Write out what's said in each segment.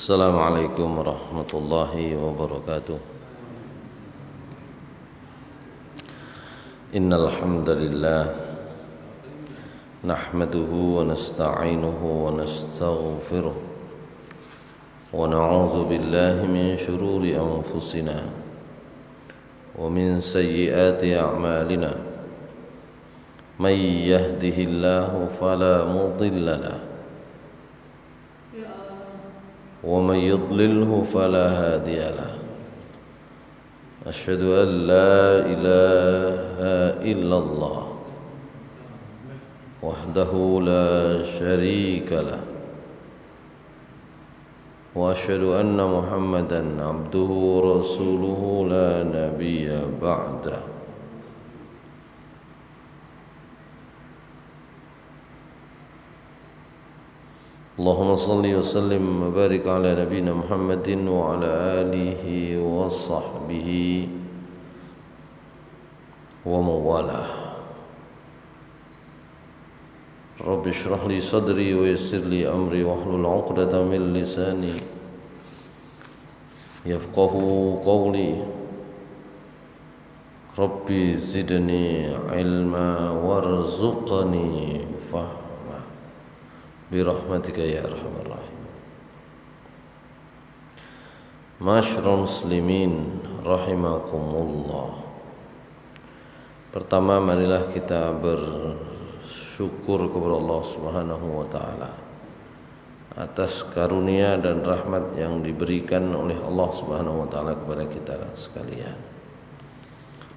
Assalamualaikum warahmatullahi wabarakatuh. Innal hamdalillah nahmaduhu wa nasta'inuhu wa nastaghfiruh wa na'udzu billahi min shururi anfusina wa min sayyiati a'malina. May yahdihillahu fala mudilla lahu ومن يضلله فلا هادي له أشهد أن لا إله إلا الله وحده لا شريك له وأشهد أن محمدا عبده ورسوله لا نبي بعده. Allahumma salli wa sallim wa barik ala nabiyina Muhammadin wa ala alihi wa sahbihi wa mawalah. Rabbi shrah li sadri wa yassir li amri wa hlul 'uqdatam min lisani yafqahu qawli. Rabbi zidni ilma warzuqni fahma birahmatika ya arhamar rahimin. Masyarul muslimin rahimakumullah. Pertama, marilah kita bersyukur kepada Allah Subhanahu wa taala atas karunia dan rahmat yang diberikan oleh Allah Subhanahu wa taala kepada kita sekalian.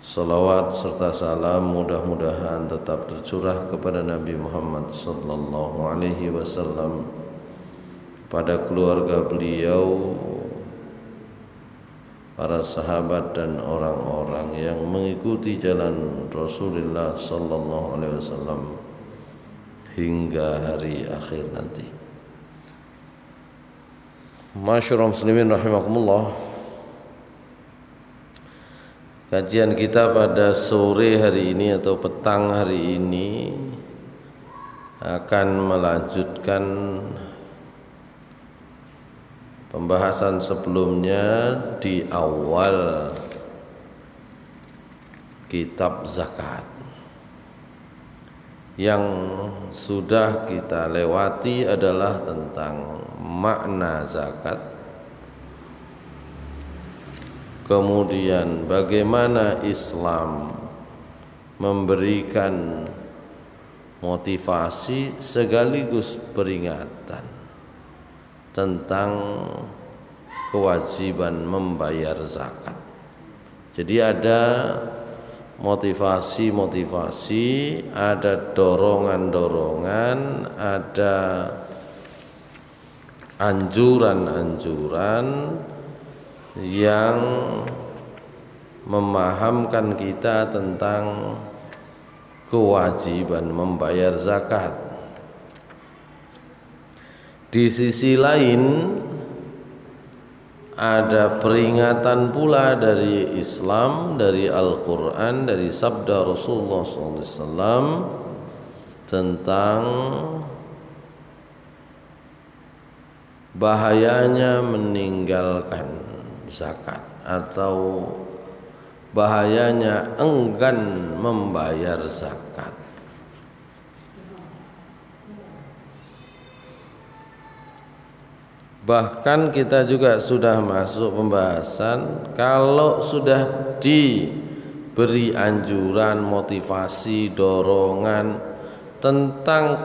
Salawat serta salam mudah-mudahan tetap tercurah kepada Nabi Muhammad sallallahu alaihi wasallam, pada keluarga beliau, para sahabat dan orang-orang yang mengikuti jalan Rasulullah sallallahu alaihi wasallam hingga hari akhir nanti. Masyarul muslimin rahimakumullah. Kajian kita pada sore hari ini atau petang hari ini akan melanjutkan pembahasan sebelumnya di awal kitab zakat. Yang sudah kita lewati adalah tentang makna zakat, kemudian bagaimana Islam memberikan motivasi sekaligus peringatan tentang kewajiban membayar zakat. Jadi ada motivasi-motivasi, ada dorongan-dorongan, ada anjuran-anjuran yang memahamkan kita tentang kewajiban membayar zakat. Di sisi lain ada peringatan pula dari Islam, dari Al-Quran, dari sabda Rasulullah SAW tentang bahayanya meninggalkan zakat atau bahayanya enggan membayar zakat. Bahkan kita juga sudah masuk pembahasan kalau sudah diberi anjuran, motivasi, dorongan tentang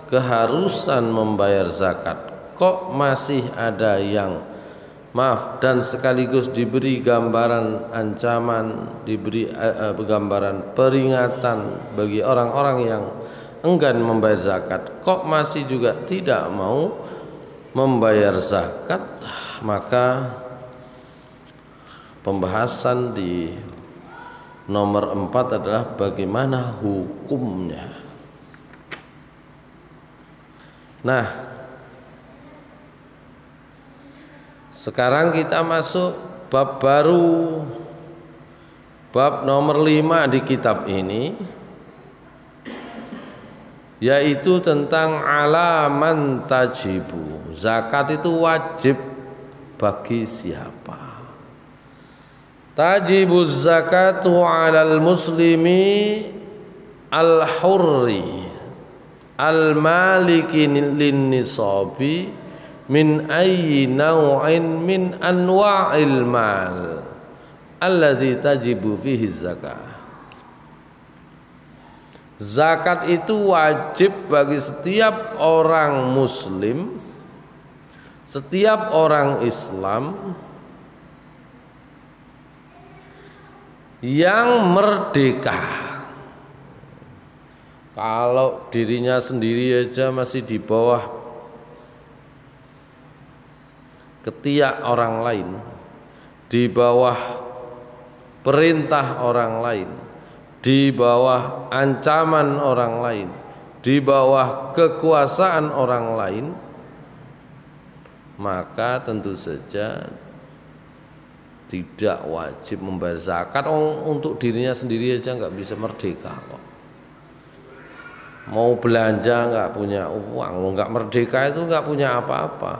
keharusan membayar zakat, kok masih ada yang dan sekaligus diberi gambaran ancaman, diberi gambaran peringatan bagi orang-orang yang enggan membayar zakat, kok masih juga tidak mau membayar zakat. Maka pembahasan di nomor 4 adalah bagaimana hukumnya. Nah, sekarang kita masuk bab baru, bab nomor 5 di kitab ini, yaitu tentang alaman tajibu. Zakat itu wajib bagi siapa? Tajibuz zakatu 'alal muslimi al-hurri al-maliki lin-nisabi min ayyi naw'in min anwa'il mal alladzi tajibu fihi zakah. Zakat itu wajib bagi setiap orang muslim, setiap orang Islam yang merdeka. Kalau dirinya sendiri aja masih di bawah ketiak orang lain, di bawah perintah orang lain, di bawah ancaman orang lain, di bawah kekuasaan orang lain, maka tentu saja tidak wajib membayar zakat. Untuk dirinya sendiri aja nggak bisa merdeka kok. Mau belanja nggak punya uang, nggak merdeka itu nggak punya apa-apa,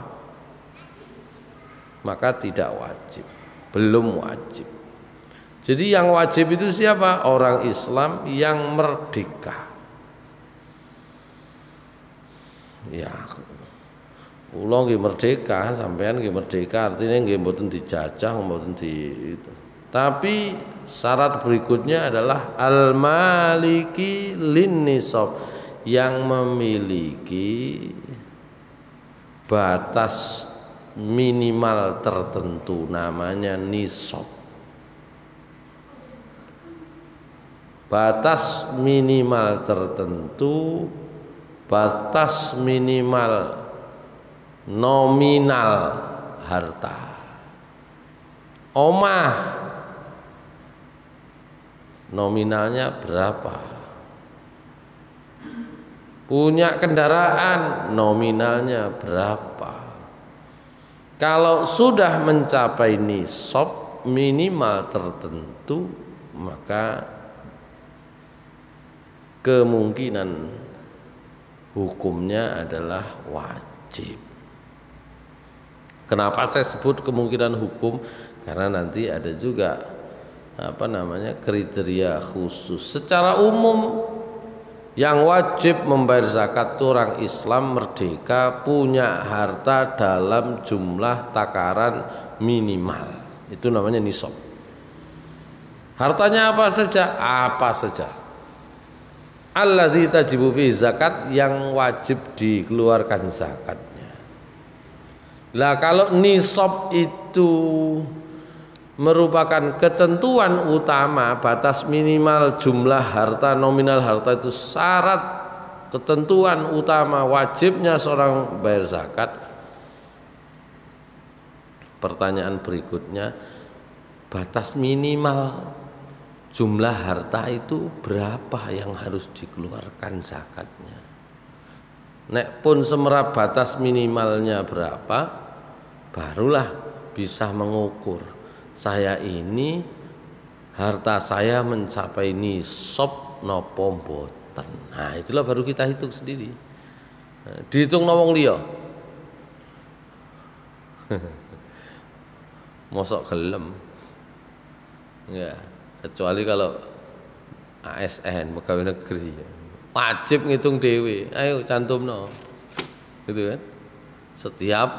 maka tidak wajib, belum wajib. Jadi yang wajib itu siapa? Orang Islam yang merdeka. Ya, kula nggih merdeka, sampean nggih merdeka, artinya nggih mboten dijajah, mboten di itu. Tapi syarat berikutnya adalah al-maliki lin-nisab, yang memiliki batas minimal tertentu, namanya nisab. Batas minimal tertentu, batas minimal nominal harta. Omah nominalnya berapa? Punya kendaraan nominalnya berapa? Kalau sudah mencapai nisab minimal tertentu, maka kemungkinan hukumnya adalah wajib. Kenapa saya sebut kemungkinan hukum? Karena nanti ada juga kriteria khusus. Secara umum yang wajib membayar zakat itu orang Islam merdeka, punya harta dalam jumlah takaran minimal. Itu namanya nisab. Hartanya apa saja? Apa saja. Alladzi tajibu fi zakat, yang wajib dikeluarkan zakatnya. Lah kalau nisab itu merupakan ketentuan utama, batas minimal jumlah harta, nominal harta itu syarat ketentuan utama wajibnya seorang bayar zakat. Pertanyaan berikutnya, batas minimal jumlah harta itu berapa yang harus dikeluarkan zakatnya? Nek pun semerap batas minimalnya berapa, barulah bisa mengukur saya ini harta saya mencapai nisab napa mboten. Nah, itulah baru kita hitung sendiri. Nah, dihitung wong liya. Mosok gelem. Ya, kecuali kalau ASN, pegawai negeri. Wajib ngitung dhewe. Ayo cantumno. Gitu kan? Setiap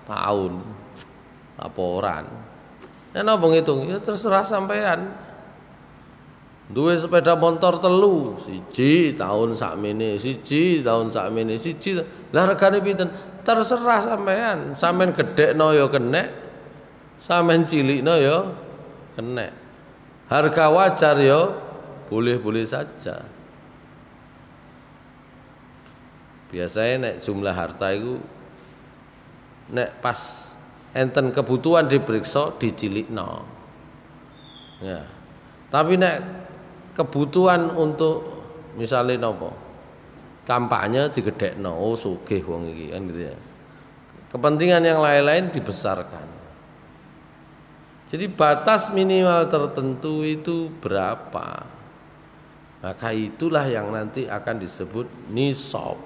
tahun laporan. Ya napa ngitung? Ya terserah sampean. Duwe sepeda motor telu, siji tahun sakmene, siji tahun sakmene, siji. Lah regane pinten? Terserah sampean. Sampean gedhekno ya kenek, sampean cilikno ya kenek. Harga wajar ya boleh-boleh saja. Biasanya nek jumlah harta itu nek pas enten kebutuhan diperiksa dicilikno. Ya. Tapi nek kebutuhan untuk misalnya nopo kampanye digedhekno, oh sugih wong iki kan gitu ya. Kepentingan yang lain-lain dibesarkan. Jadi batas minimal tertentu itu berapa? Maka itulah yang nanti akan disebut nisab.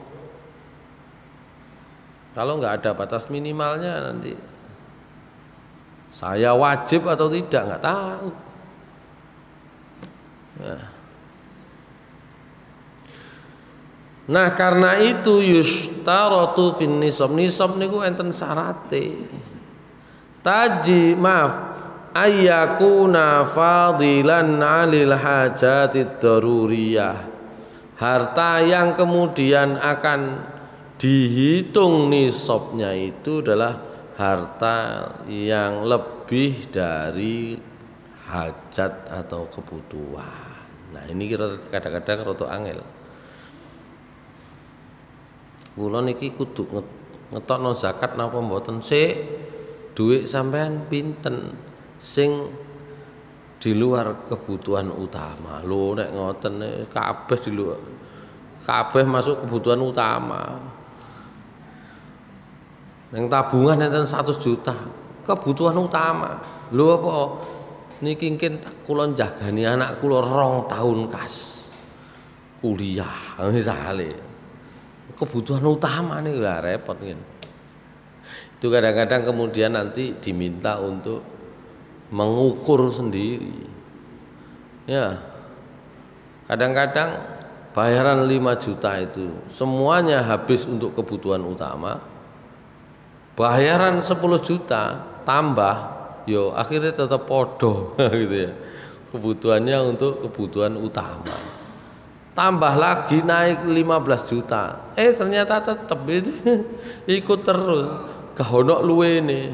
Kalau nggak ada batas minimalnya nanti Saya wajib atau tidak nggak tahu. Nah karena itu yushtaratu fin nisab. Nisab niku enten syarate. Ayyakuna fadilan 'alil hajatid daruriyah. Harta yang kemudian akan dihitung nisabnya itu adalah harta yang lebih dari hajat atau kebutuhan. Nah ini kadang-kadang rada angel. Kula niki kudu ngetokno zakat napa mboten sik? Duit sampean pinten sing di luar kebutuhan utama. Lho nek ngoten kabeh di luar. Kabeh masuk kebutuhan utama. Yang tabungan enten 100 juta, kebutuhan utama. Lho apa niki mungkin kula njagani anak kula 2 tahun kas kuliah misale. Kebutuhan utama nih lah repot kan. Itu kadang-kadang kemudian nanti diminta untuk mengukur sendiri. Ya. Kadang-kadang bayaran 5 juta itu semuanya habis untuk kebutuhan utama. Bayaran 10 juta tambah, yo akhirnya tetap podo gitu ya. Kebutuhannya untuk kebutuhan utama. Tambah lagi naik 15 juta. Ternyata tetap itu ikut terus. Kahonok luwe nih.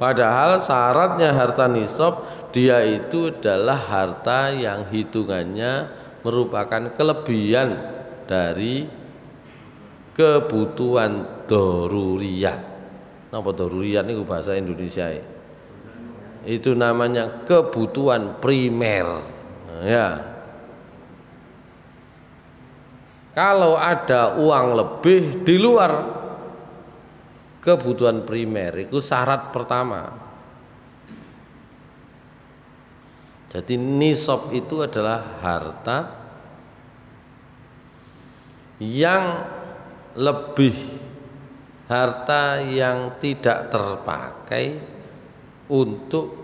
Padahal syaratnya harta nisab dia itu adalah harta yang hitungannya merupakan kelebihan dari kebutuhan daruriyat. Napa daruriyat niku bahasa Indonesia? Itu namanya kebutuhan primer. Ya. Kalau ada uang lebih di luar kebutuhan primer, itu syarat pertama. Jadi nisab itu adalah harta yang lebih, harta yang tidak terpakai untuk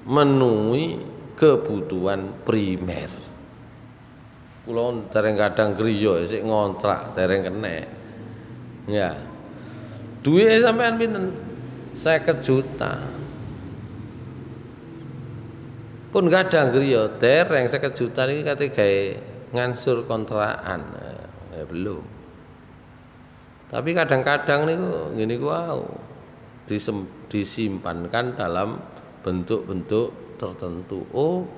memenuhi kebutuhan primer. Kulo dereng kadang griya sik ngontrak dereng kena. Ya. Duwe sampean pinten? 50 juta. Pun kadang griya dereng 50 juta iki kate gawe ngansur kontrakan. Ya belum. Tapi kadang-kadang niku ngene ku wau disimpankan dalam bentuk-bentuk tertentu. Oh,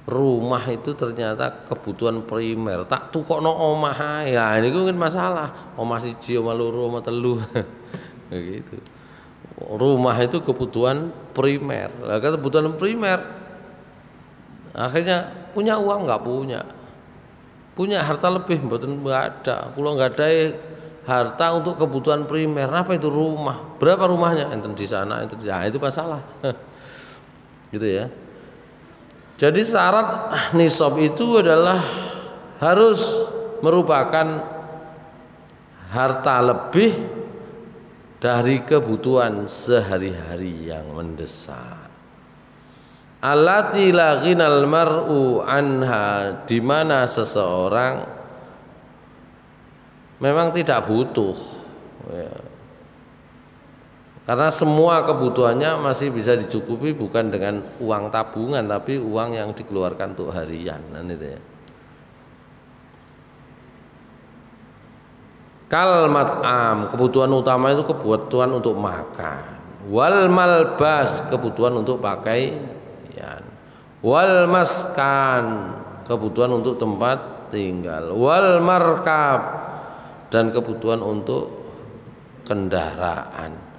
rumah itu ternyata kebutuhan primer, tak tukokno omah ae. Lah niku kan masalah. Omah siji, omah loro, omah telu. Begitu. Rumah itu kebutuhan primer. Lah kebutuhan primer akhirnya punya uang enggak punya. Punya harta lebih mboten enggak ada. Kula enggak ada harta untuk kebutuhan primer. Apa itu rumah? Berapa rumahnya? Enten di sana, enten di sana. Itu masalah. Gitu ya. Jadi syarat nisab itu adalah harus merupakan harta lebih dari kebutuhan sehari-hari yang mendesak. Allati la ghinal mar'u anha, di mana seseorang memang tidak butuh. Ya. Karena semua kebutuhannya masih bisa dicukupi bukan dengan uang tabungan, tapi uang yang dikeluarkan untuk harian. Nah, itu ya. Kal mat'am, kebutuhan utama itu kebutuhan untuk makan. Wal malbas, kebutuhan untuk pakaian. Wal maskan, kebutuhan untuk tempat tinggal. Wal markab, dan kebutuhan untuk kendaraan.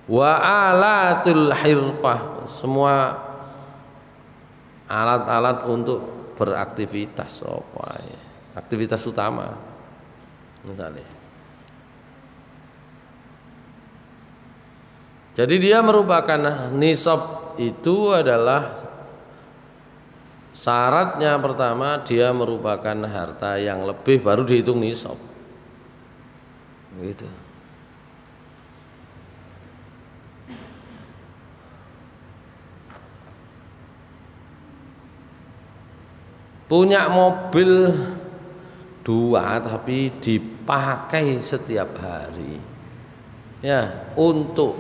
Wa alatul hirfah, semua alat-alat untuk beraktivitas, aktivitas utama misalnya. Jadi dia merupakan nisab itu adalah syaratnya pertama dia merupakan harta yang lebih baru dihitung nisab. Gitu. punya mobil 2 tapi dipakai setiap hari ya untuk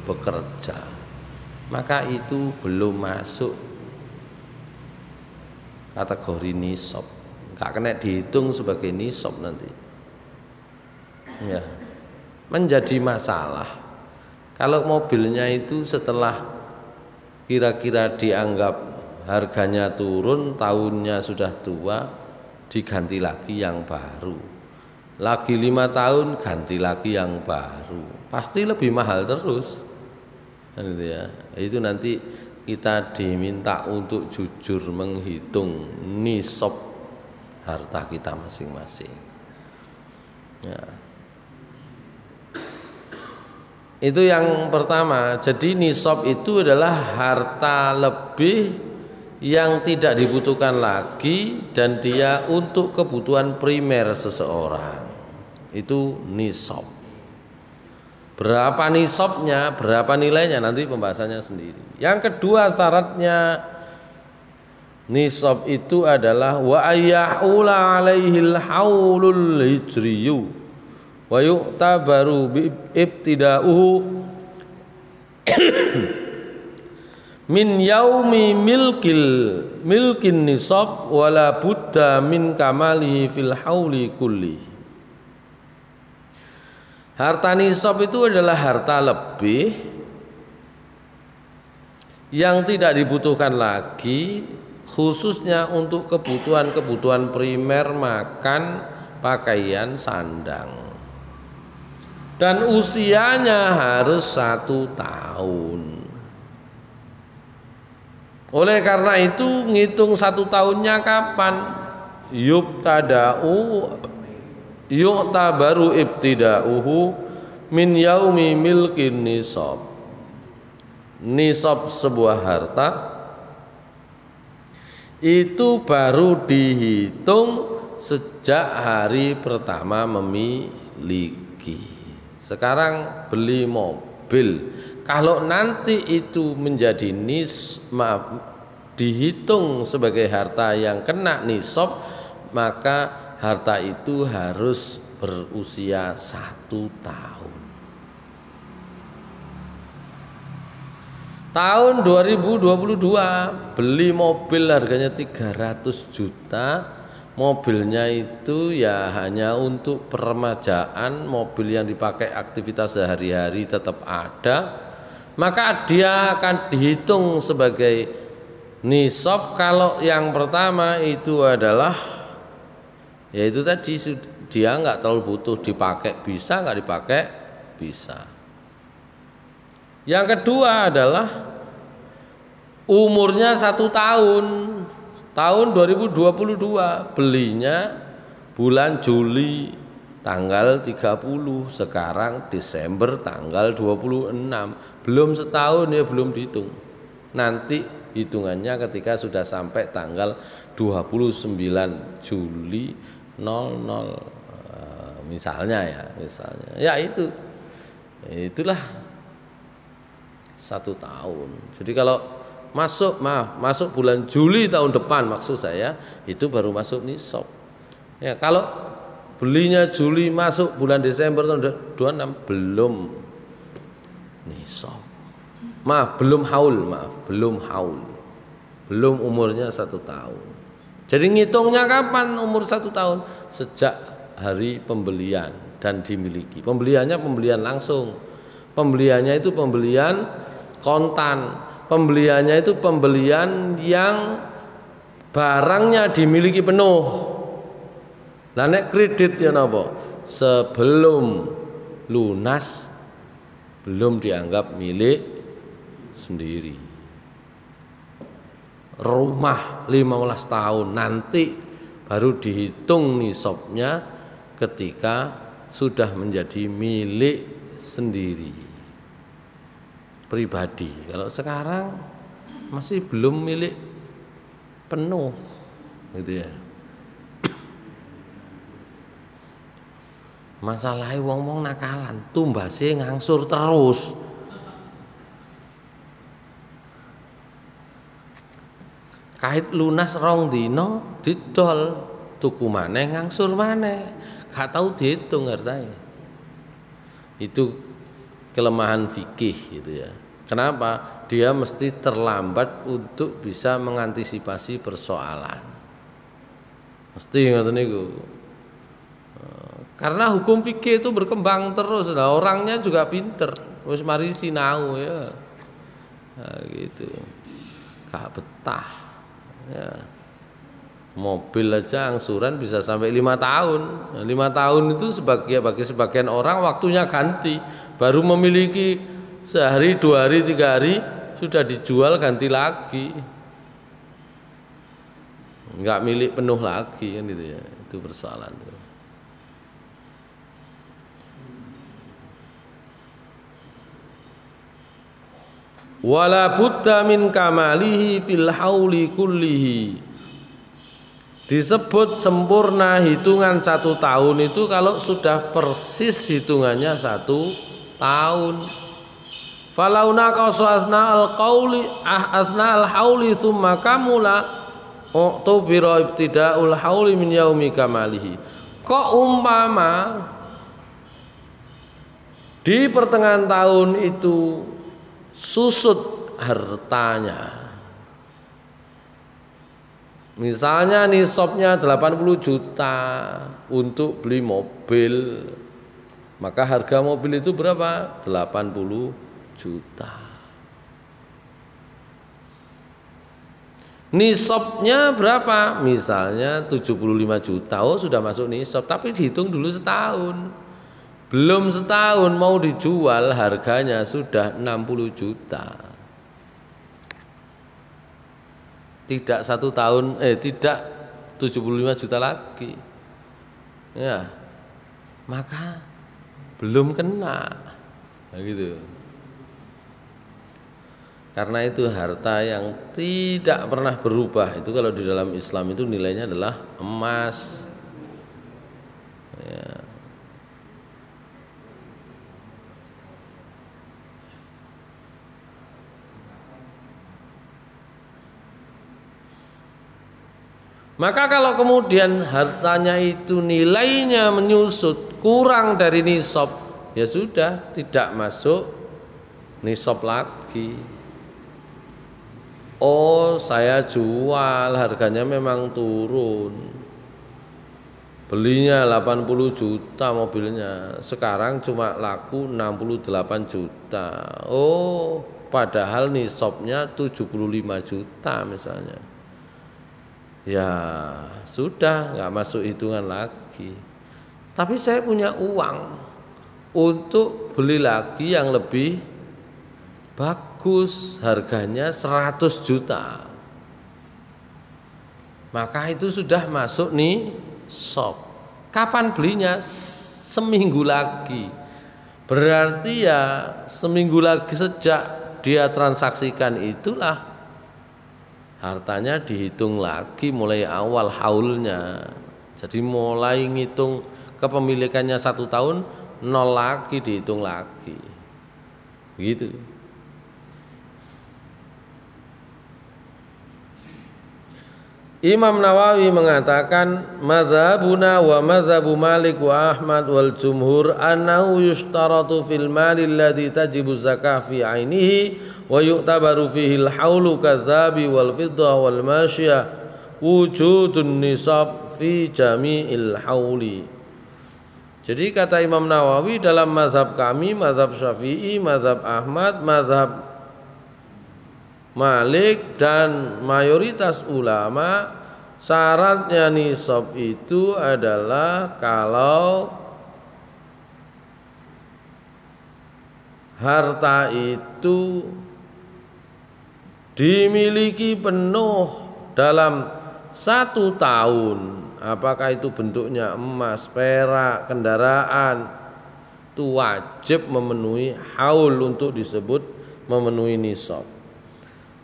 bekerja, maka itu belum masuk kategori nisab, nggak kena dihitung sebagai nisab nanti ya. Menjadi masalah kalau mobilnya itu setelah kira-kira dianggap harganya turun, tahunnya sudah tua, diganti lagi yang baru, lagi 5 tahun ganti lagi yang baru, pasti lebih mahal terus kan gitu ya. Itu nanti kita diminta untuk jujur menghitung nisab harta kita masing-masing ya. Itu yang pertama. Jadi nisab itu adalah harta lebih yang tidak dibutuhkan lagi dan dia untuk kebutuhan primer seseorang. Itu nisab. Berapa nisabnya, berapa nilainya nanti pembahasannya sendiri. Yang kedua syaratnya nisab itu adalah wa ayyahula alaihil haulul hijriyu wa yu'tabaru bi ibtida'uhu min yaumi milkin nisab wala budda min kamalihi fil hauli kulli. Harta nisab itu adalah harta lebih yang tidak dibutuhkan lagi, khususnya untuk kebutuhan primer makan, pakaian, sandang. Dan usianya harus 1 tahun. Oleh karena itu ngitung 1 tahunnya kapan? Yu'tabaru ibtida'uhu min yaumi milkin nisab. Nisab sebuah harta itu baru dihitung sejak hari pertama memiliki. Sekarang beli mobil, kalau nanti itu menjadi dihitung sebagai harta yang kena nisab, maka harta itu harus berusia 1 tahun. Tahun 2022 beli mobil harganya 300 juta. Mobilnya itu ya hanya untuk peremajaan, mobil yang dipakai aktivitas sehari-hari tetap ada, maka dia akan dihitung sebagai nisab. Kalau yang pertama itu adalah yaitu tadi dia nggak terlalu butuh, dipakai bisa, nggak dipakai bisa. Yang kedua adalah umurnya 1 tahun. Tahun 2022 belinya bulan Juli tanggal 30, sekarang Desember tanggal 26, belum setahun ya, belum dihitung. Nanti hitungannya ketika sudah sampai tanggal 29 Juli 00 misalnya ya itulah 1 tahun. Jadi kalau masuk bulan Juli tahun depan, maksud saya itu baru masuk nisab. Ya, kalau belinya Juli masuk bulan Desember tahun 26 belum nisab. Belum haul. Belum umurnya 1 tahun. Jadi ngitungnya kapan umur 1 tahun? Sejak hari pembelian dan dimiliki. Pembeliannya pembelian langsung. Pembeliannya itu pembelian kontan. Pembeliannya itu pembelian yang barangnya dimiliki penuh. Lah nek kredit ya napa? Sebelum lunas belum dianggap milik sendiri. Rumah 15 tahun nanti baru dihitung nisabnya ketika sudah menjadi milik sendiri pribadi. Kalau sekarang masih belum milik penuh gitu ya. Masalahnya wong-wong nakalan, tumbase ngangsur terus. Kait lunas 2 dina didol, tuku maneh ngangsur maneh. Gak tahu dihitung hartanya. Itu kelemahan fikih gitu ya. Kenapa? Dia mesti terlambat untuk bisa mengantisipasi persoalan. Mesti ngoten niku. Karena hukum fikih itu berkembang terus, nah, orangnya juga pinter, wis mari sinau ya, nah, gitu, gak betah, ya. Mobil aja angsuran bisa sampai 5 tahun, nah, 5 tahun itu bagi sebagian orang waktunya ganti, baru memiliki sehari, 2 hari, 3 hari sudah dijual ganti lagi, nggak milik penuh lagi kan gitu ya, itu persoalan tuh. Wala budda min kamalihi fil hauli kullihi. Disebut sempurna hitungan 1 tahun itu kalau sudah persis hitungannya 1 tahun. Falauna qasasna al-qauli asna al-hauli tsumma kamula utubira ibtida'ul hauli min yaumi kamalihi. Kok umpama di pertengahan tahun itu susut hartanya, misalnya nisabnya 80 juta untuk beli mobil, maka harga mobil itu berapa? 80 juta. Nisabnya berapa? Misalnya 75 juta. Oh, sudah masuk nisab, tapi dihitung dulu setahun. Belum setahun mau dijual, harganya sudah 60 juta. Tidak 1 tahun, tidak 75 juta lagi. Ya. Maka belum kena. Nah, gitu. Karena itu harta yang tidak pernah berubah, itu kalau di dalam Islam itu nilainya adalah emas. Ya. Maka kalau kemudian hartanya itu nilainya menyusut kurang dari nisab, ya sudah tidak masuk nisab lagi. Oh, saya jual, harganya memang turun. Belinya 80 juta mobilnya, sekarang cuma laku 68 juta. Oh, padahal nisabnya 75 juta misalnya. Ya sudah, nggak masuk hitungan lagi. Tapi saya punya uang untuk beli lagi yang lebih bagus, harganya 100 juta. Maka itu sudah masuk nih shop. Kapan belinya? Seminggu lagi. Berarti ya seminggu lagi sejak dia transaksikan itulah hartanya dihitung lagi mulai awal haulnya. Jadi mulai ngitung kepemilikannya 1 tahun, 0 lagi dihitung lagi. Begitu. Imam Nawawi mengatakan madzhabuna wa madzhabu Malik wa Ahmad wal jumhur annahu yushtaratu fil mali alladhi tajibu zakah fi ainihi wa yu'tabaru fihi al-haulu kadzabi wal fiddah wal masyiyah wujudun nisab fi jami'il hauli. Jadi kata Imam Nawawi, dalam mazhab kami, mazhab Syafi'i, mazhab Ahmad, mazhab Malik dan mayoritas ulama, syaratnya nisab itu adalah kalau harta itu dimiliki penuh dalam 1 tahun, apakah itu bentuknya emas, perak, kendaraan, itu wajib memenuhi haul untuk disebut memenuhi nisab.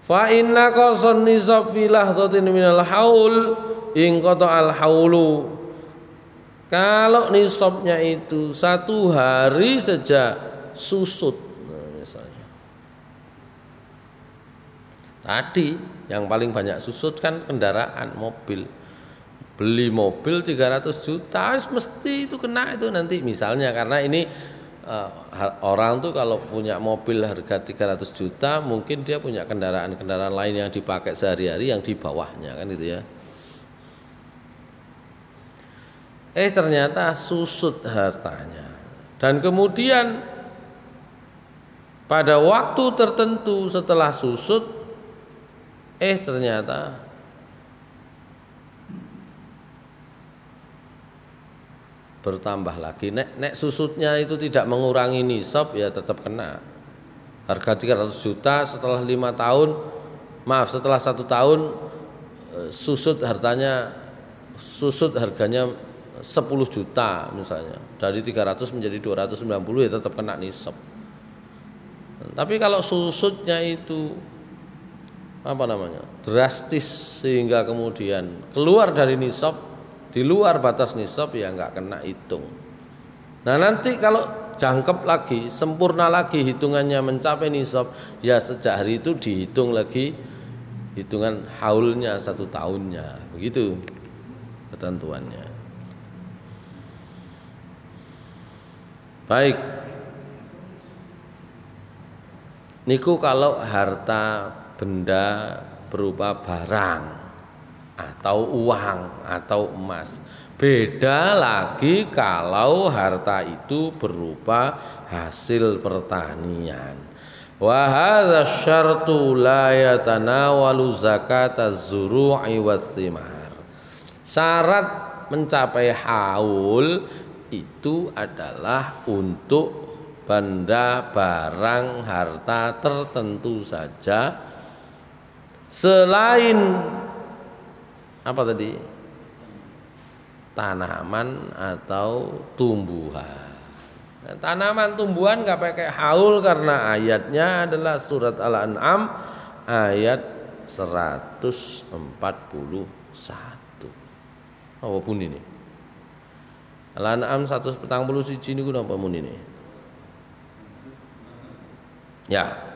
Fa inna qasan nisab fi lahzatin minal haul in qata'al haulu. Kalau nisabnya itu 1 hari saja susut, nah, misalnya Tadi yang paling banyak susut kan kendaraan, mobil. Beli mobil 300 juta mesti itu kena itu nanti misalnya, karena ini orang tuh kalau punya mobil harga 300 juta mungkin dia punya kendaraan-kendaraan lain yang dipakai sehari-hari yang di bawahnya kan gitu ya. Ternyata susut hartanya, dan kemudian pada waktu tertentu setelah susut ternyata bertambah lagi. Nek susutnya itu tidak mengurangi nisab ya tetap kena. Harga 300 juta setelah 5 tahun, setelah 1 tahun susut harganya 10 juta misalnya. Dari 300 menjadi 290 ya tetap kena nisab. Tapi kalau susutnya itu drastis sehingga kemudian keluar dari nisab, di luar batas nisab, ya nggak kena hitung. Nah nanti kalau jangkep lagi, sempurna lagi hitungannya mencapai nisab, ya sejak hari itu dihitung lagi hitungan haulnya 1 tahunnya, begitu ketentuannya. Baik, niku kalau harta benda berupa barang atau uang atau emas. Beda lagi kalau harta itu berupa hasil pertanian. Wa hadza syartu la yatanawalu zakataz zuru'i wathimar. Syarat mencapai haul itu adalah untuk benda barang harta tertentu saja selain tanaman atau tumbuhan. Nah, tanaman tumbuhan nggak pakai haul karena ayatnya adalah surat Al-An'am ayat 141. Apa pun ini? Al-An'am 141 niku napa mun ini? Ya.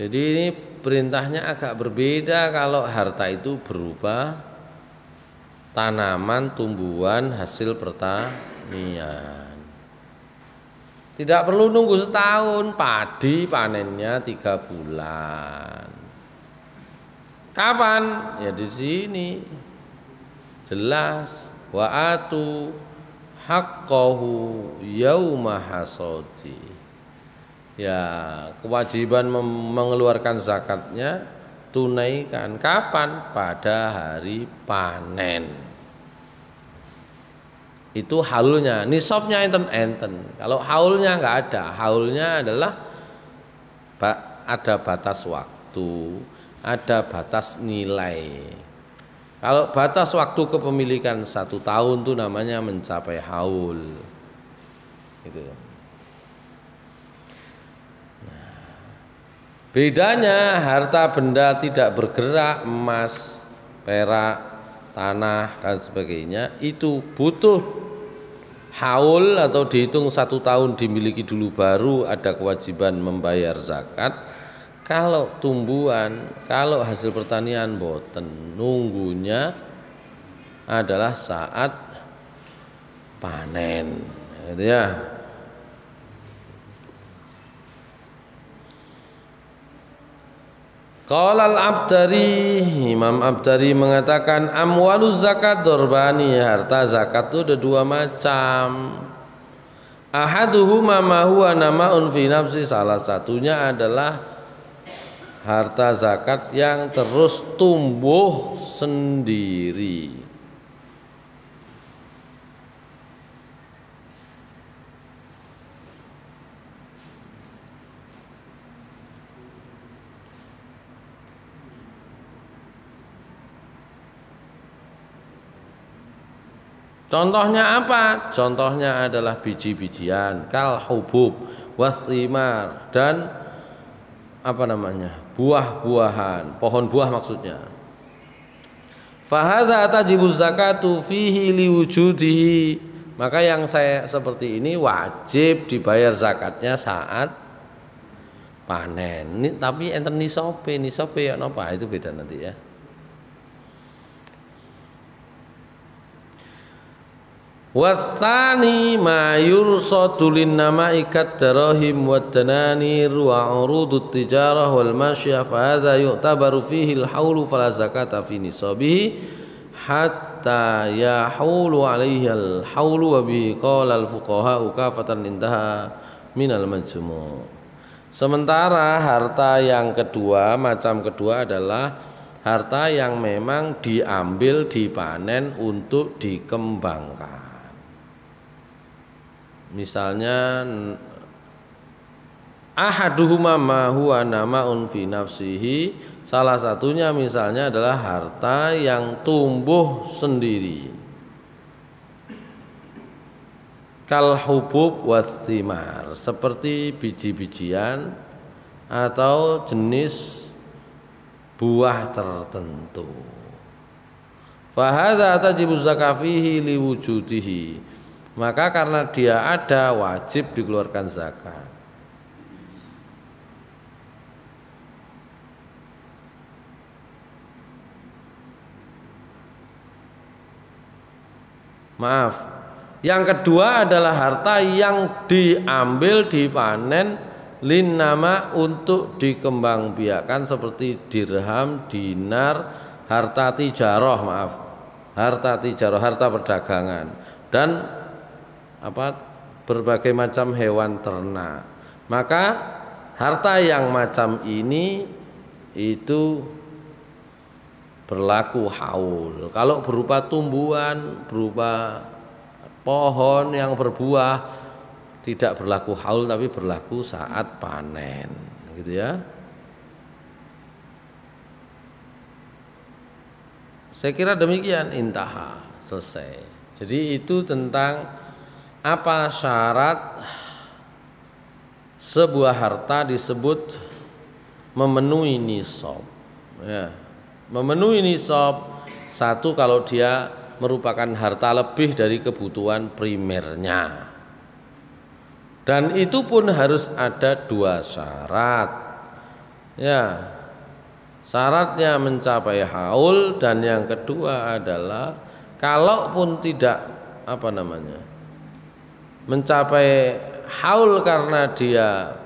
Jadi ini perintahnya agak berbeda kalau harta itu berupa tanaman, tumbuhan, hasil pertanian. Tidak perlu nunggu setahun, padi panennya 3 bulan. Kapan? Ya di sini. Jelas. Wa atu haqqahu yauma hasadi. Ya, kewajiban mengeluarkan zakatnya tunaikan kapan? Pada hari panen. Itu haulnya, nisabnya enten. Kalau haulnya nggak ada, haulnya adalah ada batas waktu, ada batas nilai. Kalau batas waktu kepemilikan 1 tahun itu namanya mencapai haul. Gitu. Bedanya harta benda tidak bergerak, emas, perak, tanah dan sebagainya, itu butuh haul atau dihitung 1 tahun dimiliki dulu baru ada kewajiban membayar zakat. Kalau tumbuhan, kalau hasil pertanian boten, nunggunya adalah saat panen, gitu ya. Qala al-Abdari, Imam Abdari mengatakan amwaluz zakat dorbani, harta zakat itu ada 2 macam. Ahaduhuma ma huwa nama'un fi nafsi, salah satunya adalah harta zakat yang terus tumbuh sendiri. Contohnya apa? Contohnya adalah biji-bijian, kal hubub wathimar, dan apa namanya? Buah-buahan, pohon buah maksudnya. Fahadza tajibu zakatu fihi liwujudihi. Maka yang saya seperti ini wajib dibayar zakatnya saat panen. Ini, tapi enten nisope ya napa? Itu beda nanti ya. Wathani ma yursadu linnama ikat darahim wad dananir wa urudut tijarah wal masyah fa hadza yu'tabaru fihi al-haulu fala zakata fi nisabihi hatta yahulu alaihi al-haulu wa bihi qala al-fuqaha kafatan intaha minal majmu'. Sementara harta yang kedua, macam kedua adalah harta yang memang diambil, dipanen untuk dikembangkan. Misalnya ahaduhuma ma huwa nama'un fi nafsihi, salah satunya misalnya adalah harta yang tumbuh sendiri, kal hubub wathimar, seperti biji-bijian atau jenis buah tertentu. Fahadza tajibu zakah fihi liwujudihi, maka karena dia ada wajib dikeluarkan zakat. Maaf, yang kedua adalah harta yang diambil, dipanen linnama, untuk dikembangbiakan, seperti dirham, dinar, harta tijarah, harta tijarah, harta perdagangan, dan berbagai macam hewan ternak. Maka harta yang macam ini itu berlaku haul. Kalau berupa tumbuhan, berupa pohon yang berbuah, tidak berlaku haul, tapi berlaku saat panen, gitu ya. Saya kira demikian, intaha, selesai. Jadi itu tentang apa syarat sebuah harta disebut memenuhi nisab, ya. Memenuhi nisab, satu, kalau dia merupakan harta lebih dari kebutuhan primernya, dan itu pun harus ada dua syarat, ya. Syaratnya mencapai haul, dan yang kedua adalah kalaupun tidak mencapai haul karena dia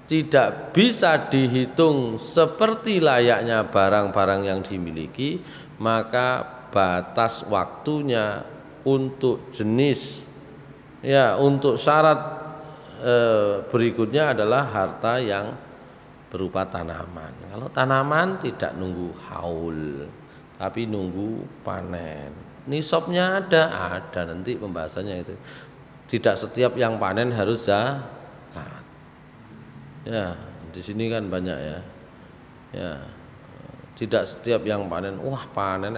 tidak bisa dihitung seperti layaknya barang-barang yang dimiliki, maka batas waktunya untuk jenis, ya, untuk syarat berikutnya adalah harta yang berupa tanaman. Kalau tanaman tidak nunggu haul, tapi nunggu panen. Nisabnya ada nanti pembahasannya itu. Tidak setiap yang panen harus zakat. Ya, di sini kan banyak ya. Ya. Tidak setiap yang panen, wah panen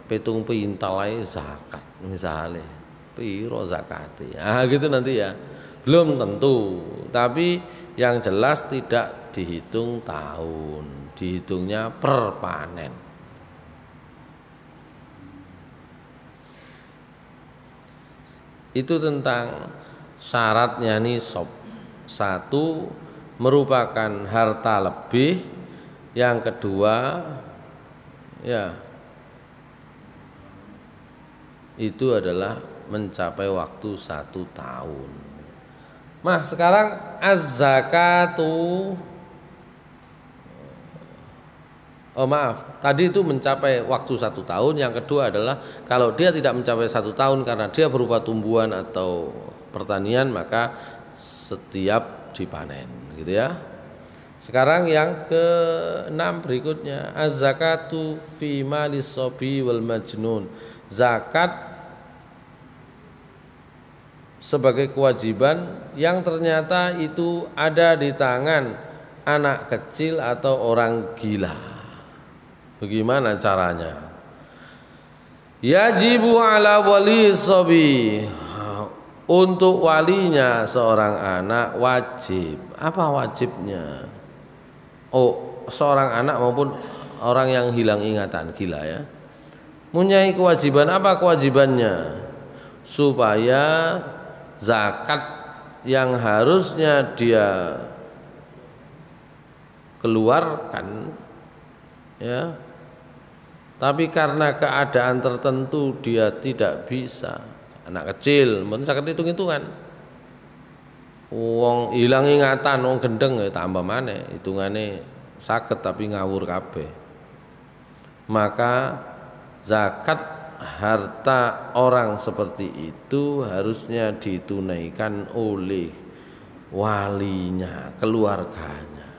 petung pintal ae zakat misalnya. Piro zakate. Gitu nanti ya. Belum tentu, tapi yang jelas tidak dihitung tahun, dihitungnya per panen. Itu tentang syaratnya nisab. Satu, merupakan harta lebih. Yang kedua, ya, itu adalah mencapai waktu 1 tahun. Nah, sekarang az-zakatu, tadi itu mencapai waktu 1 tahun. Yang kedua adalah kalau dia tidak mencapai 1 tahun karena dia berupa tumbuhan atau pertanian, maka setiap dipanen, gitu ya. Sekarang yang ke-6 berikutnya, az-zakatu fi malis sobi wal majnun. Zakat sebagai kewajiban yang ternyata itu ada di tangan anak kecil atau orang gila. Bagaimana caranya? Yajibu ala wali sobi, untuk walinya seorang anak wajib. Apa wajibnya? Oh, seorang anak maupun orang yang hilang ingatan, gila ya, mempunyai kewajiban. Apa kewajibannya? Supaya zakat yang harusnya dia keluarkan, ya, tapi karena keadaan tertentu dia tidak bisa. Anak kecil mungkin sakit hitung-hitungan, wong hilang ingatan, wong gendeng ya tambah maneh hitungane sakit tapi ngawur kabeh. Maka zakat harta orang seperti itu harusnya ditunaikan oleh walinya, keluarganya,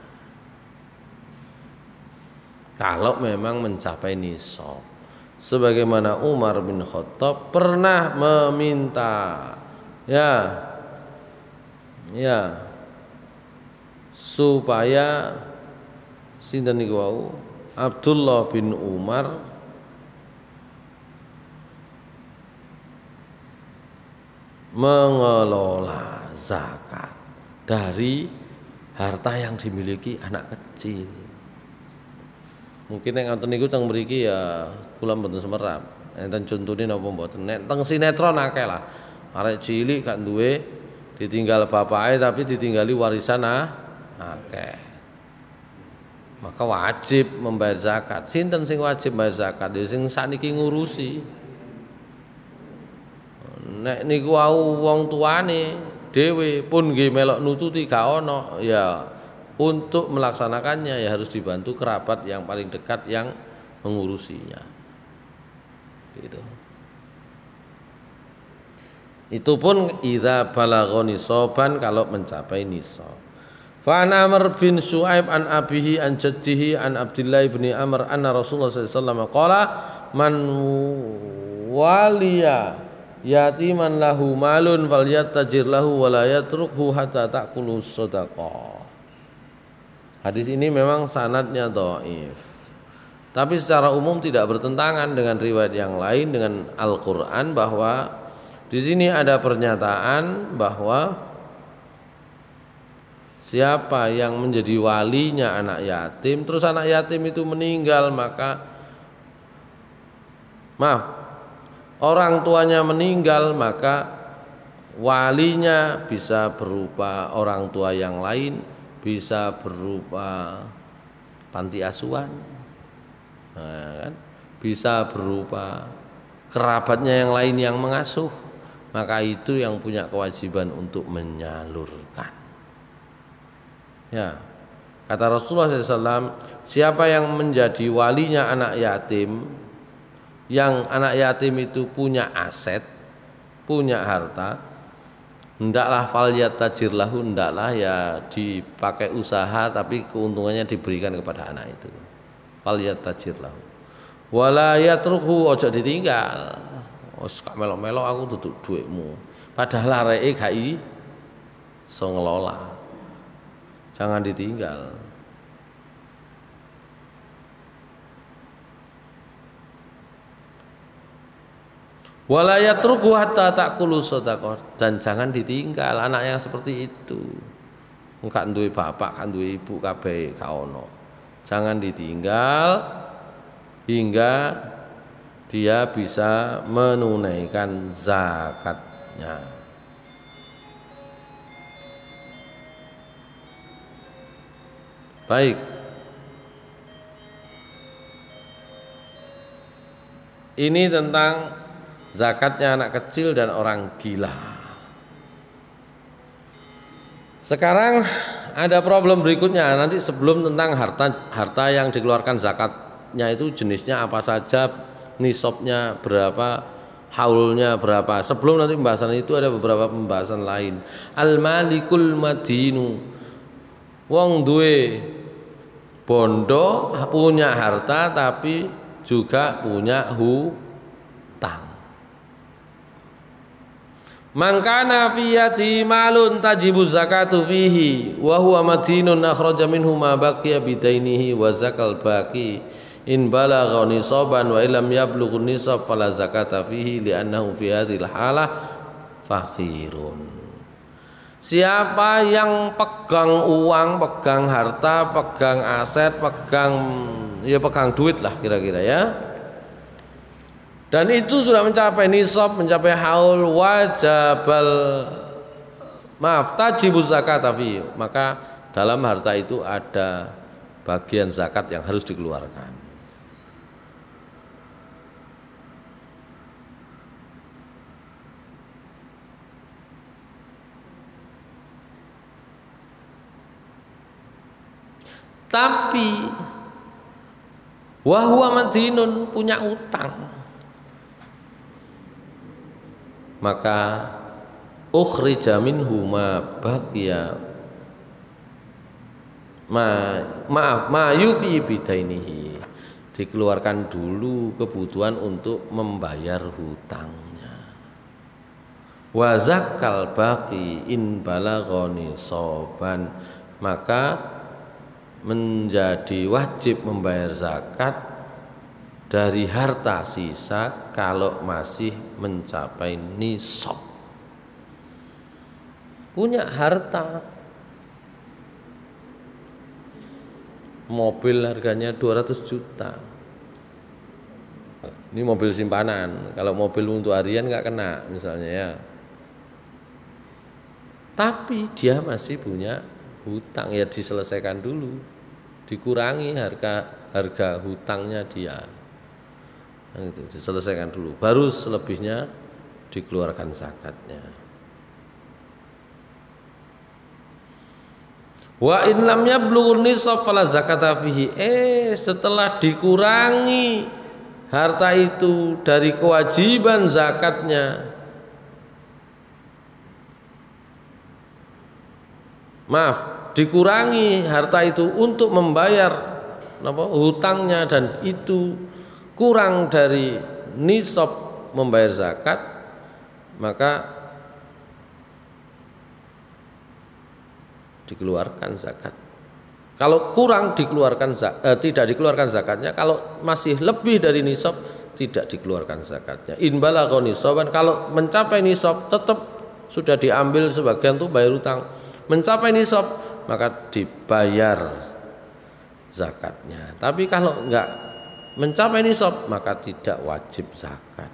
kalau memang mencapai nisab. Sebagaimana Umar bin Khattab pernah meminta, ya, supaya sinten niku wau, Abdullah bin Umar mengelola zakat dari harta yang dimiliki anak kecil. Mungkin yang nonton niku teng mriki ya kula mboten semerap. Enten contone napa mboten. Nek teng sinetron akeh lah. Arek cilik gak duwe ditinggal bapake tapi ditinggali warisan akeh. Maka wajib membayar zakat. Sinten sing wajib bayar zakat? Ya sing sakniki ngurusi. Nek niku wau wong tuane dhewe pun nggih melok nututi gak ono, ya untuk melaksanakannya ya harus dibantu kerabat yang paling dekat yang mengurusinya. Gitu. Itu pun idza balagha nisaban, kalau mencapai nisab. Fa an Amr bin Syuaib an abihi an jaddihi an Abdullah bin Amr anna Rasulullah sallallahu alaihi wasallam qala man waliya yatiman lahu malun falyatajir lahu wa la yatrukhu hatta ta'kulu shadaqah. Hadis ini memang sanadnya dhaif, tapi secara umum tidak bertentangan dengan riwayat yang lain dengan Al-Qur'an, bahwa di sini ada pernyataan bahwa siapa yang menjadi walinya anak yatim, terus anak yatim itu meninggal, maka orang tuanya meninggal, maka walinya bisa berupa orang tua yang lain, bisa berupa panti asuhan, nah, kan? Bisa berupa kerabatnya yang lain yang mengasuh, maka itu yang punya kewajiban untuk menyalurkan. Ya, kata Rasulullah SAW, siapa yang menjadi walinya anak yatim, yang anak yatim itu punya aset, punya harta, hendaklah falyatajir lahu, hendaklah ya dipakai usaha tapi keuntungannya diberikan kepada anak itu. Falyatajir lahu. Wala yatrukhu, ojo ditinggal. Wis gak melok-melok aku duduk dhuwitmu. Padahal areke gak iso ngelola. Jangan ditinggal. Wala yatruku hatta ta'kulu shadaqah, dan jangan ditinggal anak yang seperti itu. Gak duwe bapak, gak duwe ibu kabeh gak ono. Jangan ditinggal hingga dia bisa menunaikan zakatnya. Baik. Ini tentang zakatnya anak kecil dan orang gila. Sekarang ada problem berikutnya, nanti sebelum tentang harta yang dikeluarkan zakatnya itu jenisnya apa saja, nisabnya berapa, haulnya berapa. Sebelum nanti pembahasan itu ada beberapa pembahasan lain. Al-malikul madinu, wong duwe bondo, punya harta tapi juga punya hutang. Mangkana fi yati malun tajibu zakatu fihi wa huwa madinun akhraja minhu ma baqiya bidainihi wa zakal baqi in balagha nisaban wa illam yablugh nisab fala zakata fihi li'annahu fi hadhil halah faqirun. Siapa yang pegang uang, pegang harta, pegang aset, pegang duit lah kira-kira ya. Dan itu sudah mencapai nisab, mencapai haul, tajibu zakat fi, maka dalam harta itu ada bagian zakat yang harus dikeluarkan. Tapi wahwa madinun, punya utang, maka ukhrija minhu ma baqiya ma yufi bidainihi, dikeluarkan dulu kebutuhan untuk membayar hutangnya. Wa zakal baqi in balaghani soban, maka menjadi wajib membayar zakat dari harta sisa kalau masih mencapai nisab. Punya harta, mobil harganya 200 juta, ini mobil simpanan. Kalau mobil untuk harian nggak kena misalnya ya, tapi dia masih punya hutang, ya diselesaikan dulu, dikurangi harga hutangnya dia, itu diselesaikan dulu, baru selebihnya dikeluarkan zakatnya. Wa in lam yablugh nisab fala zakata fihi, setelah dikurangi harta itu dari kewajiban zakatnya, dikurangi harta itu untuk membayar hutangnya, dan itu kurang dari nisab membayar zakat, maka dikeluarkan zakat. Kalau kurang tidak dikeluarkan zakatnya. Kalau masih lebih dari nisab tidak dikeluarkan zakatnya. In balagha nisaban, kalau mencapai nisab tetap sudah diambil sebagian tuh bayar hutang. Mencapai nisab maka dibayar zakatnya. Tapi kalau enggak mencapai nisab maka tidak wajib zakat.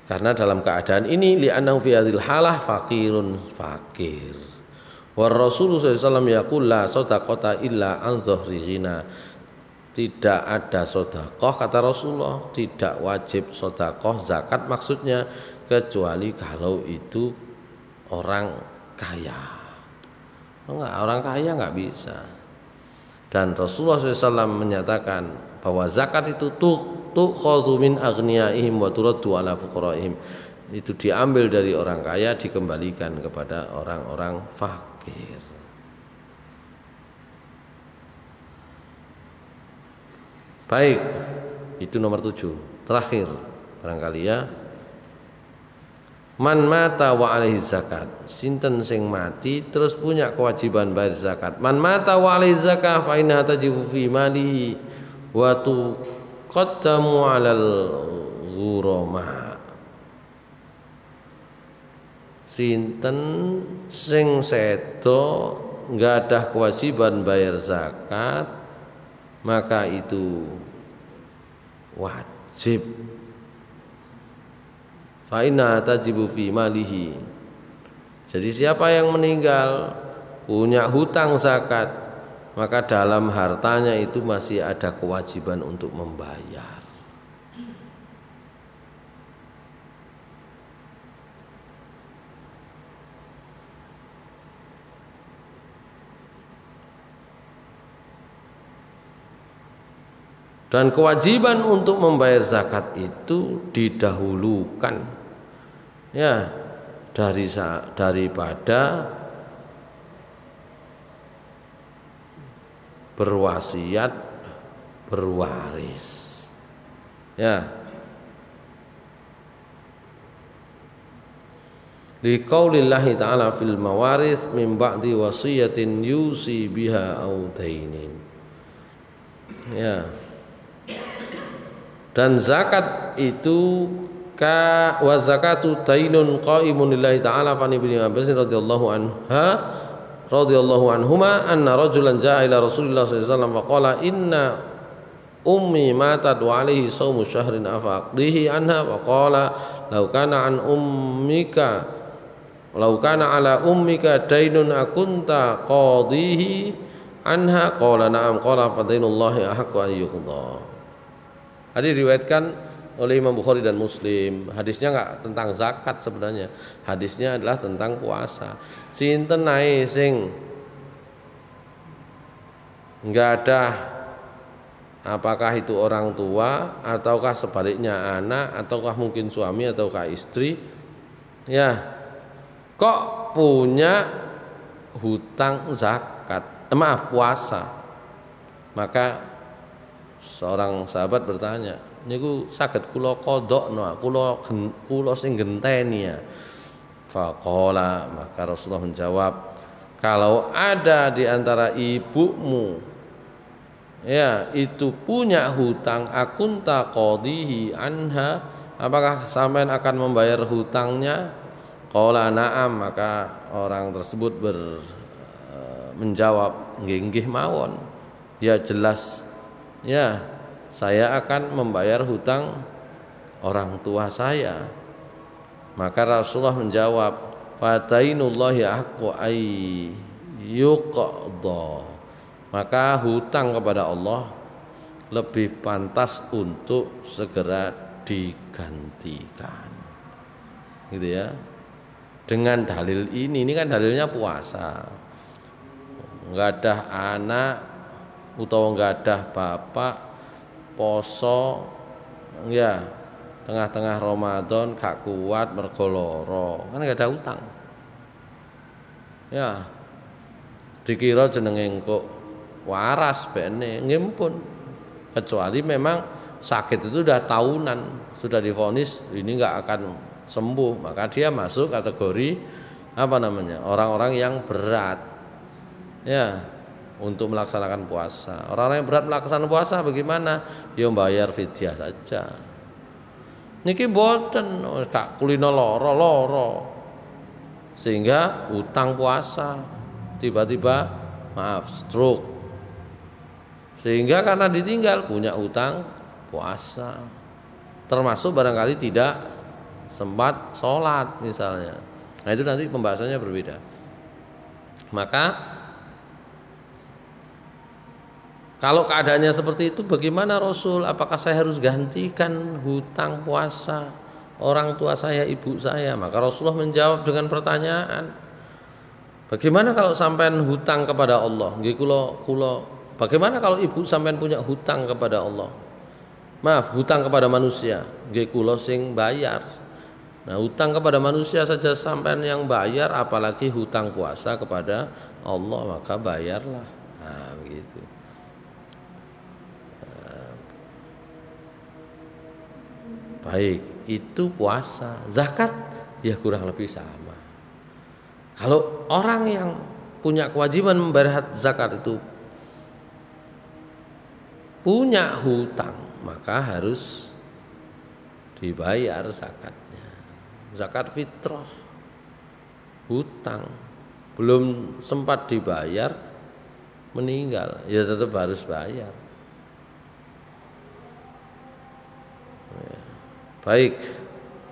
Karena dalam keadaan ini li'annahu fi hadhil halah faqirun, fakir. Wa Rasulullah sallallahu alaihi wasallam yaqul la shadaqata illa an dhahri ghina. Tidak ada sedekah, kata Rasulullah, tidak wajib sedekah zakat maksudnya, kecuali kalau itu orang kaya. Enggak, orang kaya enggak bisa. Dan Rasulullah SAW menyatakan bahwa zakat itu tukhadhu min aghniyaihim wa turaddu ala fuqaraihim. Itu diambil dari orang kaya, dikembalikan kepada orang-orang fakir. Baik, itu nomor 7. Terakhir barangkali ya. Man mata wa alaihi zakat, sinten sing mati terus punya kewajiban bayar zakat. Man mata wa alaihi zakat fa inna tajibu fi malihi wa tuqaddamu 'alal ghurama. Sinten sing sedo enggak ada kewajiban bayar zakat, maka itu wajib. Fa inna tajibu fi malihi. Jadi siapa yang meninggal punya hutang zakat, maka dalam hartanya itu masih ada kewajiban untuk membayar. Dan kewajiban untuk membayar zakat itu didahulukan ya daripada berwasiat berwaris ya. Liqaulillahi ta'ala fil mawaris min ba'di wasiyatin yusi biha aw dainin ya. Dan zakat itu wa zakatu dainun qaimun lillahi ta'ala fa ibnu Abbas radhiyallahu anhuma anna rajulan jaa ila Rasulillah sallallahu alaihi wasallam wa qala inna ummi matat wa alaihi shaumu syahrin afa aqdihi anha wa qala law kana ala ummika dainun akunta qadihi anha qala na'am qala fa dainullahi ahaqqu an yuqda. Hadis diriwayatkan oleh Imam Bukhari dan Muslim. Hadisnya enggak tentang zakat sebenarnya. Hadisnya adalah tentang puasa. Sinten ae sing enggak ada, apakah itu orang tua ataukah sebaliknya anak ataukah mungkin suami ataukah istri, ya kok punya hutang zakat, puasa, maka seorang sahabat bertanya, niku saged kula qodokno, kula sing genteni ya. Faqala, maka Rasulullah menjawab, kalau ada di antara ibumu ya itu punya hutang, akunta qadihi anha, apakah sampean akan membayar hutangnya? Qala na'am, maka orang tersebut menjawab, nggih mawon. Ya jelas ya, saya akan membayar hutang orang tua saya. Maka Rasulullah menjawab, fatainullahi ahqqu ay yuqda, maka hutang kepada Allah lebih pantas untuk segera digantikan, gitu ya. Dengan dalil ini kan dalilnya puasa, nggak ada anak utawa nggak ada bapak poso ya tengah-tengah Ramadan gak kuat mergo lara, kan nggak ada utang ya, dikira jenenge kok waras bene ngimpun, kecuali memang sakit itu sudah tahunan, sudah divonis ini nggak akan sembuh, maka dia masuk kategori orang-orang yang berat ya untuk melaksanakan puasa. Orang-orang yang berat melaksanakan puasa bagaimana? Ya bayar fidyah saja. Niki boten kak kulino loro sehingga utang puasa tiba-tiba stroke, sehingga karena ditinggal punya utang puasa, termasuk barangkali tidak sempat sholat misalnya. Nah itu nanti pembahasannya berbeda. Maka kalau keadaannya seperti itu, bagaimana Rasul? Apakah saya harus gantikan hutang puasa orang tua saya, ibu saya? Maka Rasulullah menjawab dengan pertanyaan, bagaimana kalau sampean hutang kepada Allah? Nggih kula. Bagaimana kalau ibu sampean punya hutang kepada Allah? Maaf, hutang kepada manusia. Nggih kula sing bayar. Nah, hutang kepada manusia saja sampean yang bayar, apalagi hutang puasa kepada Allah, maka bayarlah. Nah, begitu. Baik, itu puasa. Zakat ya kurang lebih sama. Kalau orang yang punya kewajiban membayar zakat itu punya hutang, maka harus dibayar zakatnya. Zakat fitrah, hutang belum sempat dibayar meninggal, ya tetap harus bayar. Baik,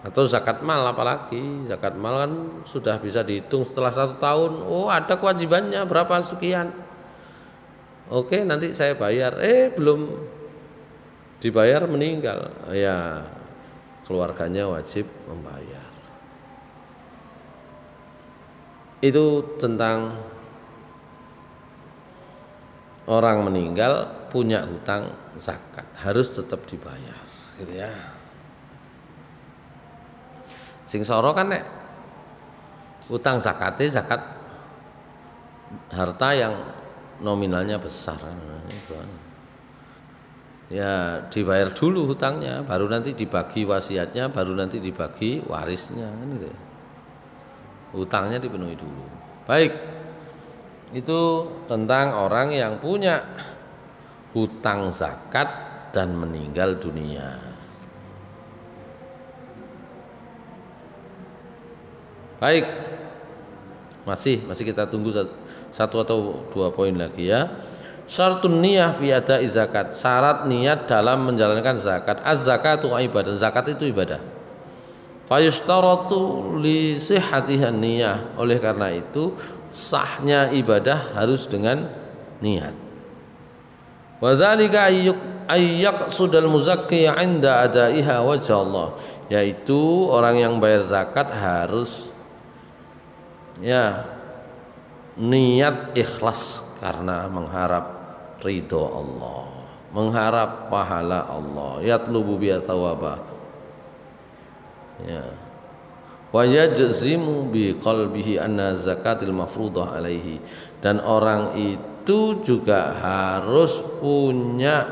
atau zakat mal, apalagi zakat mal kan sudah bisa dihitung setelah 1 tahun. Oh ada kewajibannya berapa sekian, oke nanti saya bayar, belum dibayar meninggal, ya keluarganya wajib membayar. Itu tentang orang meninggal punya hutang zakat, harus tetap dibayar, gitu ya. Sing soro kan nek utang zakate zakat harta yang nominalnya besar, ya dibayar dulu hutangnya, baru nanti dibagi wasiatnya, baru nanti dibagi warisnya, kan gitu. Hutangnya dipenuhi dulu. Baik, itu tentang orang yang punya hutang zakat dan meninggal dunia. Baik. Masih kita tunggu satu atau dua poin lagi ya. Syartun niyah fi ada'i zakat. Syarat niat dalam menjalankan zakat. Az-zakatu ibadah. Zakat itu ibadah. Fayushtaratu li sihhatiha niyah. Oleh karena itu sahnya ibadah harus dengan niat. Wa dzalika ayyaqsudal muzakki 'inda ada'iha wajha Allah. Yaitu orang yang bayar zakat harus ya niat ikhlas karena mengharap ridho Allah, mengharap pahala Allah, yatlubu biha thawaba, ya, wa yajzimu bi qalbihi anna zakatil mafruḍah alaihi, dan orang itu juga harus punya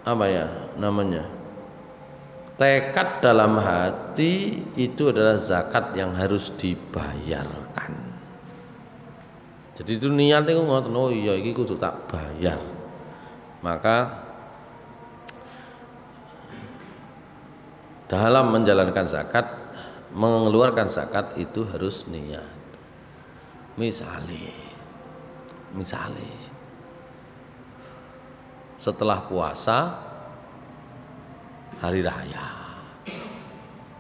apa ya namanya, tekad dalam hati itu adalah zakat yang harus dibayarkan. Jadi itu niatnya ngoten, oh iya iki kudu tak bayar. Maka dalam menjalankan zakat, mengeluarkan zakat itu harus niat. Misalnya setelah puasa hari raya,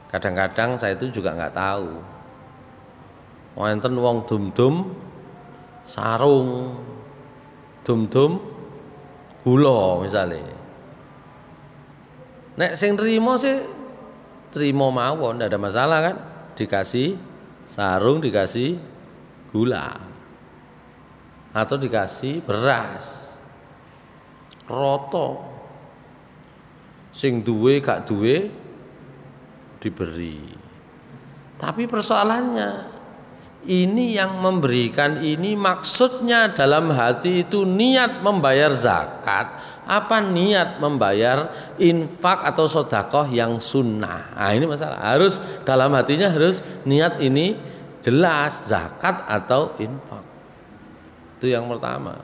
kadang-kadang saya itu juga nggak tahu, wonten wong dum-dum sarung, dum-dum gula misalnya. Nek sing trimo sih trimo mawon, ndak ada masalah kan, dikasih sarung, dikasih gula atau dikasih beras roto. Sing duwe gak duwe diberi. Tapi persoalannya ini yang memberikan ini maksudnya dalam hati itu niat membayar zakat apa niat membayar infak atau sedekah yang sunnah. Nah ini masalah, harus dalam hatinya harus niat ini jelas zakat atau infak. Itu yang pertama.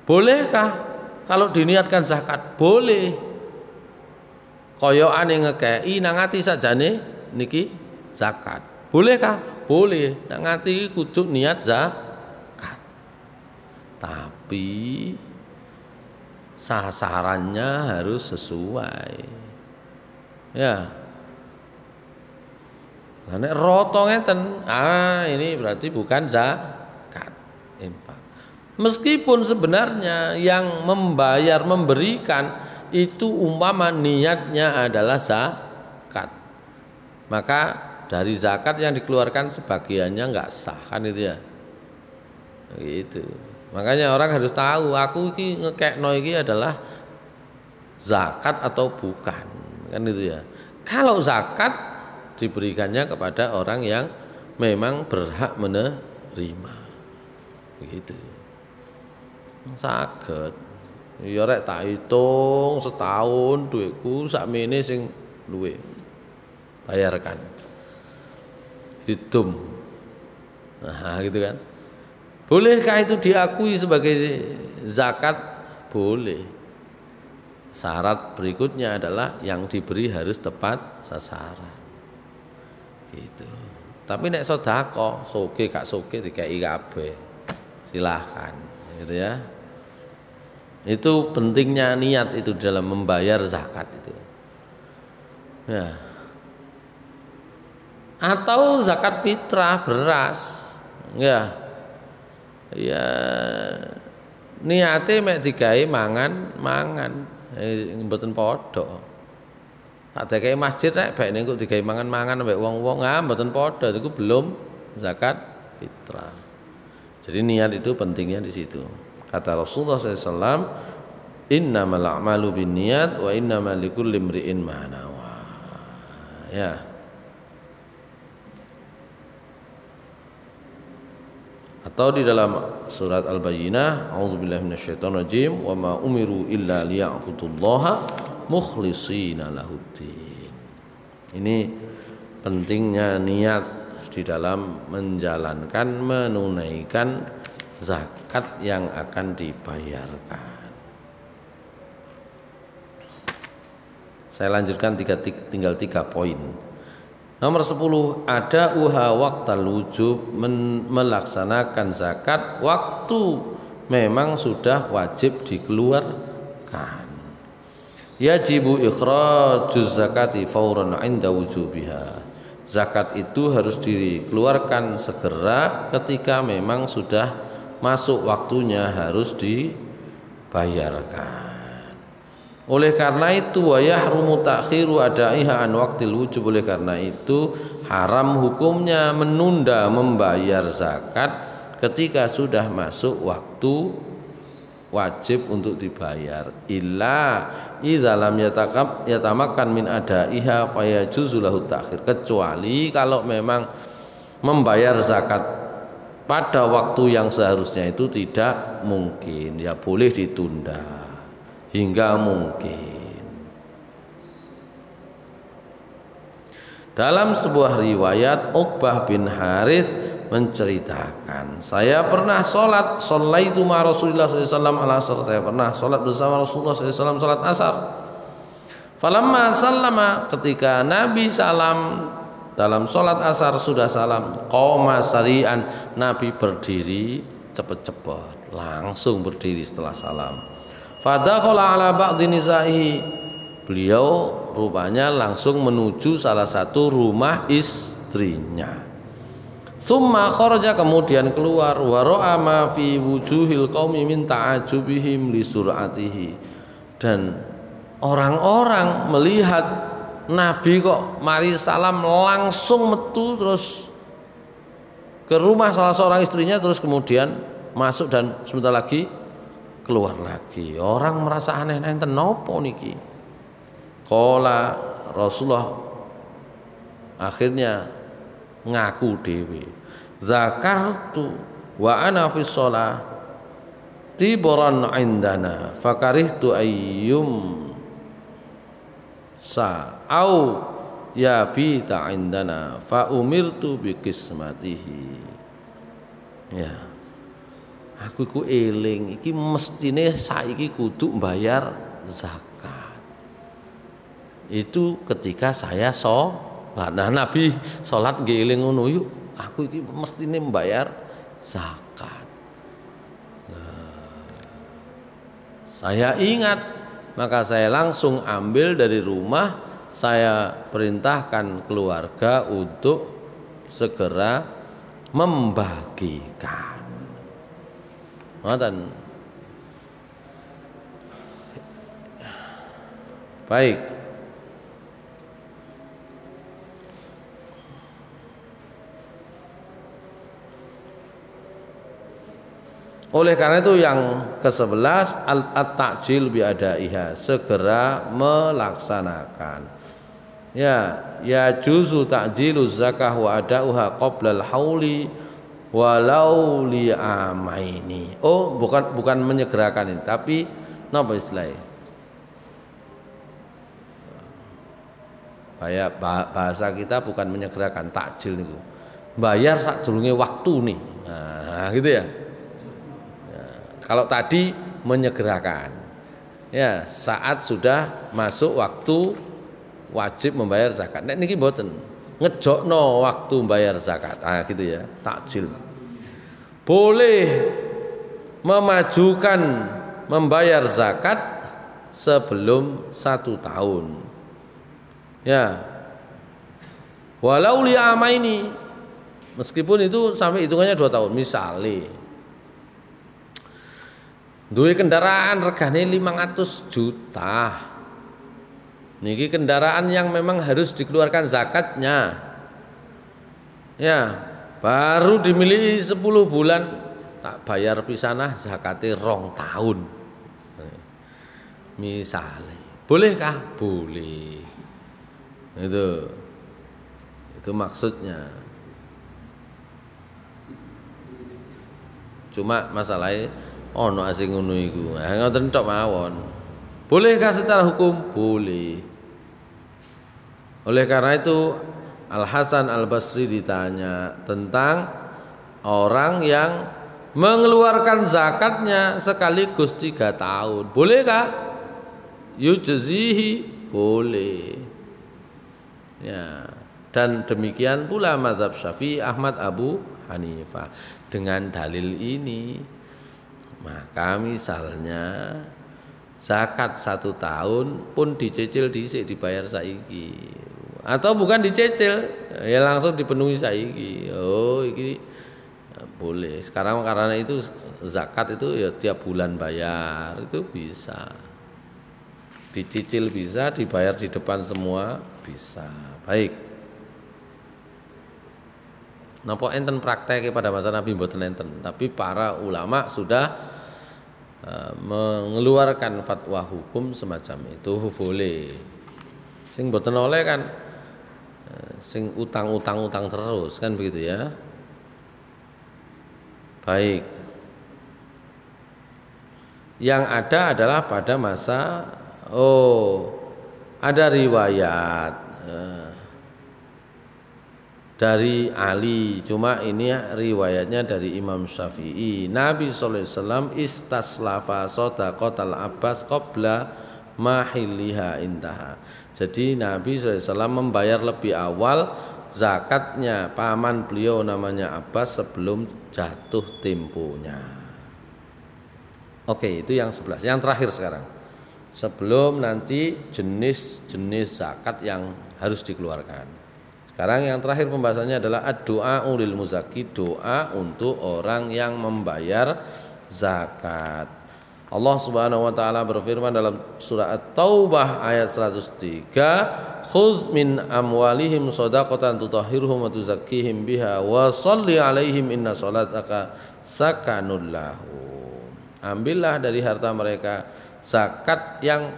Bolehkah kalau diniatkan zakat? Boleh. Koyokan yang ngekei nang ati sakjane niki zakat. Bolehkah? Boleh. Nang ati kudu niat zakat. Tapi sasarannya harus sesuai. Ya. Nah, nek roto ngeten, ini berarti bukan zakat, infak. Meskipun sebenarnya yang membayar memberikan itu umpama niatnya adalah zakat, maka dari zakat yang dikeluarkan sebagiannya nggak sah kan itu ya, gitu. Makanya orang harus tahu aku iki ngekekno iki adalah zakat atau bukan, kan itu ya. Kalau zakat diberikannya kepada orang yang memang berhak menerima, begitu. Saged ya rek tak hitung setahun duitku sakmene sing luwe bayarkan ditum. Nah gitu kan. Bolehkah itu diakui sebagai zakat? Boleh. Syarat berikutnya adalah yang diberi harus tepat sasaran. Gitu. Tapi nek sedekah soge gak soge dikai kabeh. Silahkan, gitu ya. Itu pentingnya niat itu dalam membayar zakat itu. Ya. Atau zakat fitrah beras, ya, ya niate mek digawe mangan, mboten padha. Tak digawe masjid rek bae niku digawe mangan ambek wong-wong, mboten padha, itu belum zakat fitrah. Jadi niat itu pentingnya di situ. Kata Rasulullah SAW, innamal a'malu binniyat wa innamal likulli imri'in ma nawa. Ya. Atau di dalam surat Al-Bayyinah, a'udzubillahi minasyaitonirrajim, wa ma umiru illa liya'budullaha mukhlishina lahuddin. Ini pentingnya niat di dalam menjalankan, menunaikan zakat yang akan dibayarkan. Saya lanjutkan tinggal 3 poin. Nomor 10, ada uha waqtal wujub, melaksanakan zakat waktu memang sudah wajib dikeluarkan. Yajibu ikhrajuz zakati fauran 'inda wujubiha. Zakat itu harus dikeluarkan segera ketika memang sudah masuk waktunya harus dibayarkan. Oleh karena itu wa yahrumu ta'khiru adaiha an waqtil wujub. Oleh karena itu haram hukumnya menunda membayar zakat ketika sudah masuk waktu wajib untuk dibayar. Illa idza lam yatamakkan min adaiha fayajuzu lahu ta'khir. Kecuali kalau memang membayar zakat pada waktu yang seharusnya itu tidak mungkin, ya boleh ditunda hingga mungkin. Dalam sebuah riwayat Uqbah bin Harith menceritakan, saya pernah sholaitu ma Rasulullah SAW al-asr. Saya pernah sholat bersama Rasulullah SAW sholat asar. Falamma sallama, ketika Nabi salam dalam sholat asar sudah salam, qoma sari'an, Nabi berdiri cepat-cepat, langsung berdiri setelah salam. Fadakhala ala ba'di nisaihi, beliau rupanya langsung menuju salah satu rumah istrinya. Tsumma kharaja, kemudian keluar, wa ra'a ma fi wujuhil qaumi min ta'ajubihim li sur'atihi. Dan orang-orang melihat Nabi kok mari salam langsung metu terus ke rumah salah seorang istrinya, terus kemudian masuk dan sebentar lagi keluar lagi. Orang merasa aneh, enten nopo niki. Qala Rasulullah akhirnya ngaku dewe, zakartu wa ana fi shalah tibaran indana fakarihtu ayyum sa'au ya bita indana fa umirtu bi qismatihi. Ya, aku iku eling iki mestine saiki kudu mbayar zakat. Itu ketika saya sholat. Nah, Nabi sholat nggih eling ngono, yuk aku iki mestine mbayar zakat. Saya ingat, maka saya langsung ambil dari rumah, saya perintahkan keluarga untuk segera membagikan. Ngoten. Baik. Oleh karena itu yang ke-11 at-ta'jil bi adaiha, segera melaksanakan. Ya juzu ta'jilu zakah wa adauha qabla al-hauli walau li amaini. Oh, bukan menyegerakan ini, tapi napa istilahnya? Kayak bahasa kita bukan menyegerakan, takjil niku. Bayar sadurunge waktu nih. Nah, gitu ya. Kalau tadi menyegerakan, ya saat sudah masuk waktu wajib membayar zakat. Nek niki mboten, ngejokno waktu membayar zakat. Ah gitu ya, takjil. Boleh memajukan membayar zakat sebelum 1 tahun. Ya, walau li amaini, meskipun itu sampai hitungannya 2 tahun. Misalnya duwe kendaraan regane 500 juta. Niki kendaraan yang memang harus dikeluarkan zakatnya. Ya, baru dimiliki 10 bulan tak bayar pisanah zakate 2 tahun. Misalnya, bolehkah? Boleh. Itu maksudnya. Cuma masalahnya ono asing ngono iku. Ngoten tok mawon. Bolehkah secara hukum? Boleh. Oleh karena itu Al Hasan Al Basri ditanya tentang orang yang mengeluarkan zakatnya sekaligus 3 tahun. Bolehkah? Yujzihi, boleh. Ya. Dan demikian pula mazhab Syafi'i, Ahmad, Abu Hanifah. Dengan dalil ini, maka misalnya zakat 1 tahun pun dicicil dhisik dibayar saiki. Atau bukan dicicil, ya langsung dipenuhi saiki. Oh, iki boleh. Sekarang karena itu zakat itu ya tiap bulan bayar, itu bisa. Dicicil bisa, dibayar di depan semua bisa. Baik. Napa enten praktek pada masa Nabi mboten enten, tapi para ulama sudah mengeluarkan fatwa hukum semacam itu boleh. Sing mboten oleh kan sing utang terus kan begitu ya. Baik. Yang ada adalah pada masa ada riwayat dari Ali, cuma ini riwayatnya dari Imam Syafi'i. Nabi sallallahu alaihi wasallam istaslafa shadaqatal Abbas qabla mahilliha intaha. Jadi Nabi sallallahu alaihi wasallam membayar lebih awal zakatnya paman beliau namanya Abbas sebelum jatuh temponya. Oke, itu yang 11. Yang terakhir sekarang. Sebelum nanti jenis-jenis zakat yang harus dikeluarkan. Sekarang yang terakhir pembahasannya adalah ad-du'a lil muzakki, doa untuk orang yang membayar zakat. Allah Subhanahu wa taala berfirman dalam surah At-Taubah ayat 103, "Khudz min amwalihim shadaqatan tutahhiruhum wa tuzakkihim biha wa shalli 'alaihim inna shalataka sakanul lahum." Ambillah dari harta mereka zakat yang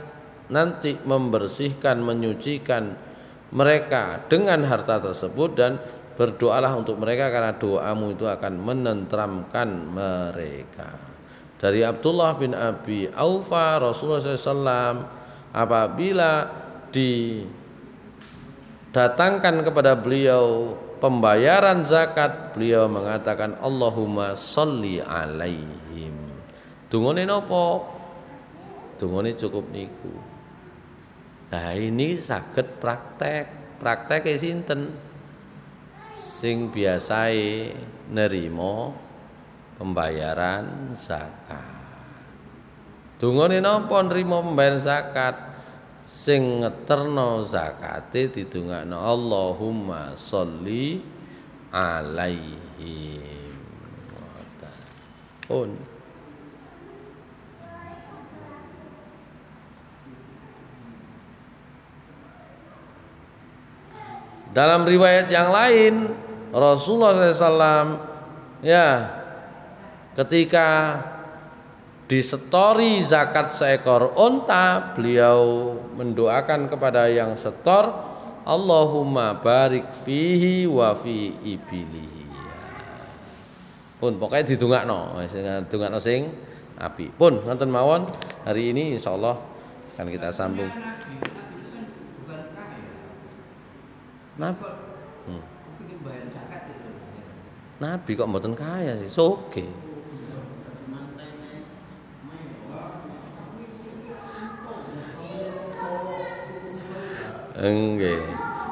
nanti membersihkan, menyucikan mereka dengan harta tersebut, dan berdoalah untuk mereka karena doamu itu akan menenteramkan mereka. Dari Abdullah bin Abi Aufa, Rasulullah SAW apabila didatangkan kepada beliau pembayaran zakat, beliau mengatakan Allahumma sholli alaihim. Dungane napa? Dungane cukup niku. Nah ini saged praktek sinten sing biasae nerima pembayaran zakat. Dungane napa nrimo pembayaran zakat? Sing ngeterno zakate didongakno Allahumma sholli alaihim. Pun dalam riwayat yang lain Rasulullah SAW ketika disetori zakat seekor unta, beliau mendoakan kepada yang setor, Allahumma barik fihi wa fi ibilihi. Pun pokoknya didongakno sing apik. Pun ngoten mawon, hari ini insyaallah akan kita sambung. Nabi kok mboten kaya sih, soge. Nggih.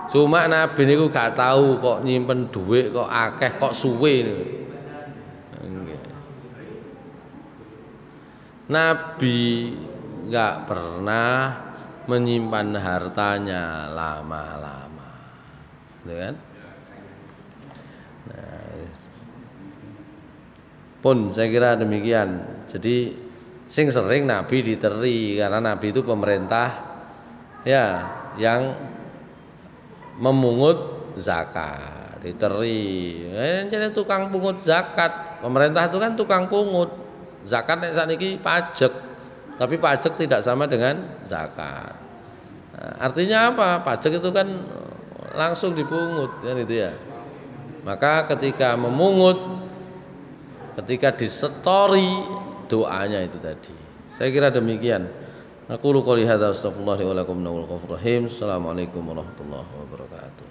Cuma Nabi niku gak tahu kok nyimpen dhuwit kok akeh kok suwe niku. Nggih. Nabi gak pernah menyimpan hartanya lama-lama. Kan? Nah, pun saya kira demikian. Jadi sing sering Nabi diteri karena Nabi itu pemerintah yang memungut zakat, diteri. Jadi tukang pungut zakat. Pemerintah itu kan tukang pungut. Zakat nek sakniki pajak. Tapi pajak tidak sama dengan zakat. Nah, artinya apa? Pajak itu kan langsung dipungut kan itu ya. Maka ketika memungut, ketika disetori, doanya itu tadi. Saya kira demikian. Aku qouli hadza astaghfirullah wa lakum. Assalamualaikum warahmatullahi wabarakatuh.